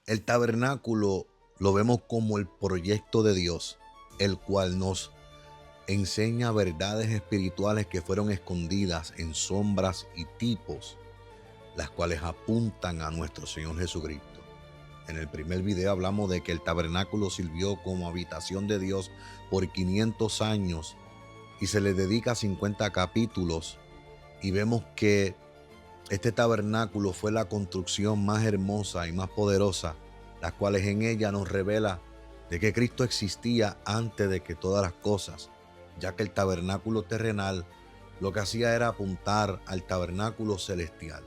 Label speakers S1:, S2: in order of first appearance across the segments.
S1: El tabernáculo lo vemos como el proyecto de Dios, el cual nos enseña verdades espirituales que fueron escondidas en sombras y tipos, las cuales apuntan a nuestro Señor Jesucristo. En el primer video hablamos de que el tabernáculo sirvió como habitación de Dios por 500 años y se le dedica 50 capítulos, y vemos que este tabernáculo fue la construcción más hermosa y más poderosa, las cuales en ella nos revela de que Cristo existía antes de que todas las cosas, ya que el tabernáculo terrenal lo que hacía era apuntar al tabernáculo celestial,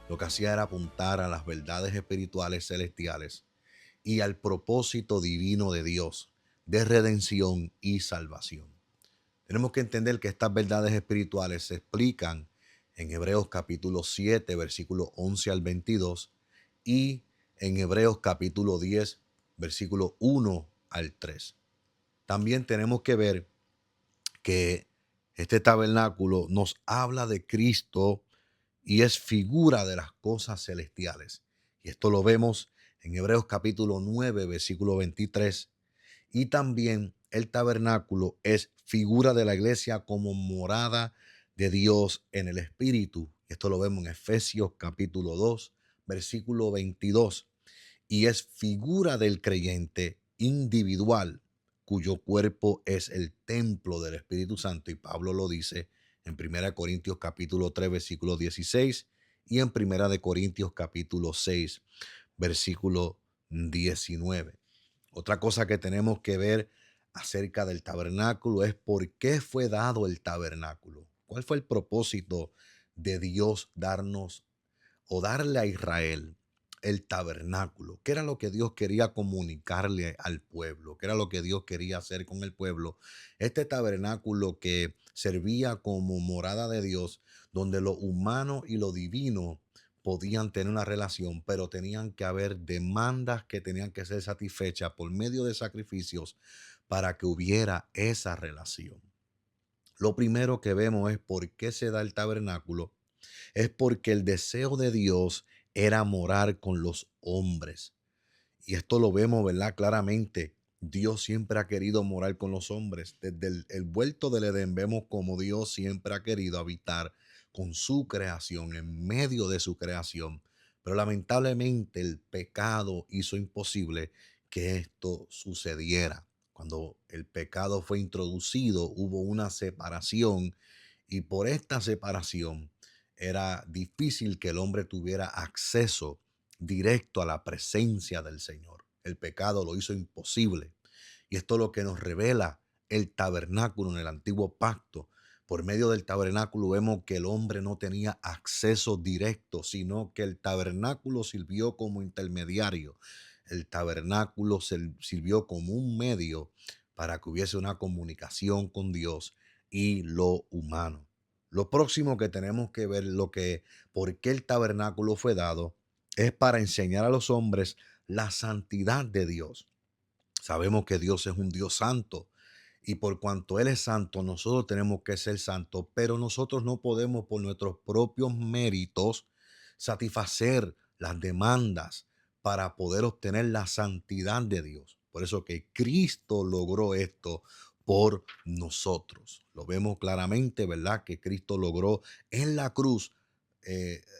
S1: lo que hacía era apuntar a las verdades espirituales celestiales y al propósito divino de Dios, de redención y salvación. Tenemos que entender que estas verdades espirituales se explican en Hebreos capítulo 7, versículo 11 al 22, y en Hebreos capítulo 10, versículo 1 al 3. También tenemos que ver que este tabernáculo nos habla de Cristo y es figura de las cosas celestiales. Y esto lo vemos en Hebreos capítulo 9, versículo 23. Y también el tabernáculo es figura de la iglesia como morada de Dios en el Espíritu. Esto lo vemos en Efesios capítulo 2, versículo 22. Y es figura del creyente individual, cuyo cuerpo es el templo del Espíritu Santo. Y Pablo lo dice en 1 capítulo 3, versículo 16, y en 1 capítulo 6, versículo 19. Otra cosa que tenemos que ver acerca del tabernáculo es por qué fue dado el tabernáculo. ¿Cuál fue el propósito de Dios darnos o darle a Israel el tabernáculo? ¿Qué era lo que Dios quería comunicarle al pueblo? ¿Qué era lo que Dios quería hacer con el pueblo? Este tabernáculo que servía como morada de Dios, donde lo humano y lo divino podían tener una relación, pero tenían que haber demandas que tenían que ser satisfechas por medio de sacrificios para que hubiera esa relación. Lo primero que vemos es por qué se da el tabernáculo. Es porque el deseo de Dios era morar con los hombres. Y esto lo vemos, ¿verdad? Claramente. Dios siempre ha querido morar con los hombres. Desde el vuelto del Edén vemos como Dios siempre ha querido habitar con su creación, en medio de su creación. Pero lamentablemente el pecado hizo imposible que esto sucediera. Cuando el pecado fue introducido, hubo una separación, y por esta separación era difícil que el hombre tuviera acceso directo a la presencia del Señor. El pecado lo hizo imposible. Y esto es lo que nos revela el tabernáculo en el antiguo pacto. Por medio del tabernáculo vemos que el hombre no tenía acceso directo, sino que el tabernáculo sirvió como intermediario. El tabernáculo sirvió como un medio para que hubiese una comunicación con Dios y lo humano. Lo próximo que tenemos que ver, por qué el tabernáculo fue dado, es para enseñar a los hombres la santidad de Dios. Sabemos que Dios es un Dios santo, y por cuanto Él es santo, nosotros tenemos que ser santos, pero nosotros no podemos por nuestros propios méritos satisfacer las demandas para poder obtener la santidad de Dios. Por eso que Cristo logró esto por nosotros. Lo vemos claramente, ¿verdad? Que Cristo logró en la cruz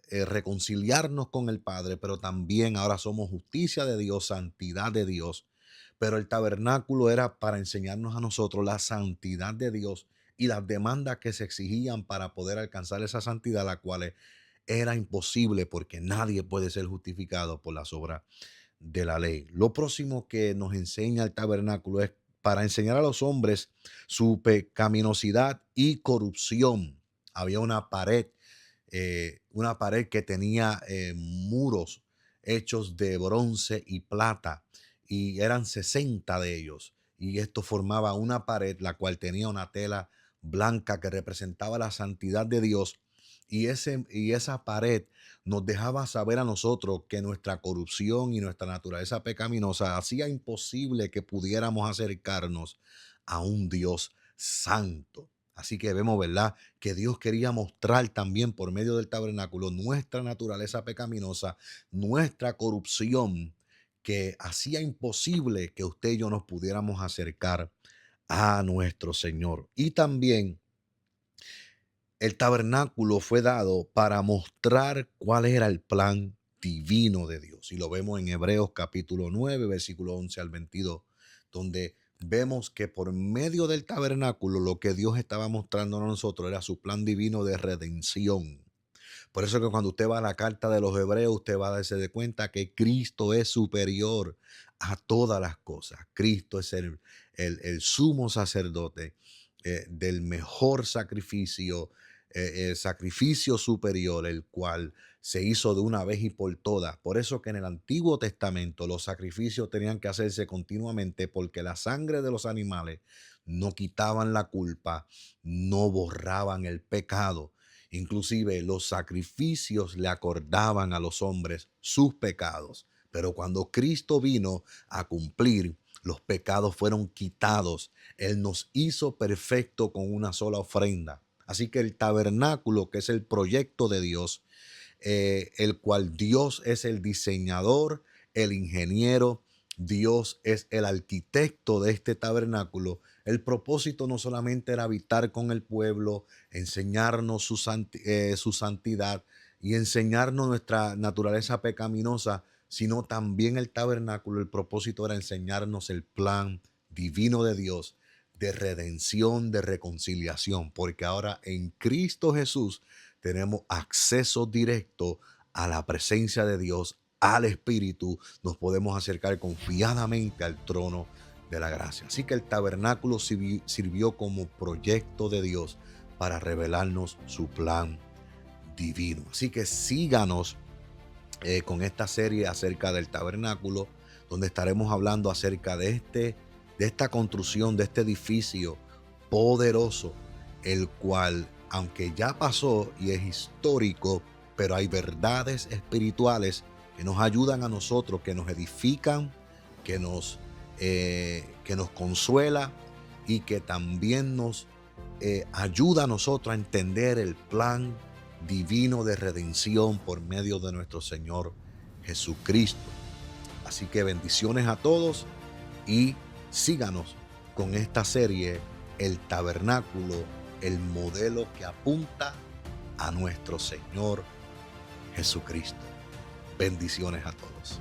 S1: reconciliarnos con el Padre, pero también ahora somos justicia de Dios, santidad de Dios. Pero el tabernáculo era para enseñarnos a nosotros la santidad de Dios y las demandas que se exigían para poder alcanzar esa santidad, la cual era imposible porque nadie puede ser justificado por las obras de la ley. Lo próximo que nos enseña el tabernáculo es para enseñar a los hombres su pecaminosidad y corrupción. Había una pared que tenía muros hechos de bronce y plata, y eran 60 de ellos. Y esto formaba una pared, la cual tenía una tela blanca que representaba la santidad de Dios. Y esa pared nos dejaba saber a nosotros que nuestra corrupción y nuestra naturaleza pecaminosa hacía imposible que pudiéramos acercarnos a un Dios santo. Así que vemos, ¿verdad?, que Dios quería mostrar también por medio del tabernáculo nuestra naturaleza pecaminosa, nuestra corrupción, que hacía imposible que usted y yo nos pudiéramos acercar a nuestro Señor. Y también el tabernáculo fue dado para mostrar cuál era el plan divino de Dios. Y lo vemos en Hebreos capítulo 9, versículo 11 al 22, donde vemos que por medio del tabernáculo lo que Dios estaba mostrando a nosotros era su plan divino de redención. Por eso que cuando usted va a la carta de los Hebreos, usted va a darse de cuenta que Cristo es superior a todas las cosas. Cristo es el sumo sacerdote del mejor sacrificio, el sacrificio superior, el cual se hizo de una vez y por todas. Por eso que en el Antiguo Testamento los sacrificios tenían que hacerse continuamente, porque la sangre de los animales no quitaban la culpa, no borraban el pecado. Inclusive los sacrificios le acordaban a los hombres sus pecados. Pero cuando Cristo vino a cumplir, los pecados fueron quitados. Él nos hizo perfecto con una sola ofrenda. Así que el tabernáculo, que es el proyecto de Dios, el cual Dios es el diseñador, el ingeniero, Dios es el arquitecto de este tabernáculo. El propósito no solamente era habitar con el pueblo, enseñarnos su santidad y enseñarnos nuestra naturaleza pecaminosa, sino también el tabernáculo, el propósito era enseñarnos el plan divino de Dios de redención, de reconciliación, porque ahora en Cristo Jesús tenemos acceso directo a la presencia de Dios, al Espíritu, nos podemos acercar confiadamente al trono de la gracia. Así que el tabernáculo sirvió como proyecto de Dios para revelarnos su plan divino. Así que síganos con esta serie acerca del tabernáculo, donde estaremos hablando acerca de esta construcción, de este edificio poderoso, el cual, aunque ya pasó y es histórico, pero hay verdades espirituales que nos ayudan a nosotros, que nos edifican, que nos consuela y que también nos ayuda a nosotros a entender el plan divino de redención por medio de nuestro Señor Jesucristo. Así que bendiciones a todos y síganos con esta serie, El Tabernáculo, el modelo que apunta a nuestro Señor Jesucristo. Bendiciones a todos.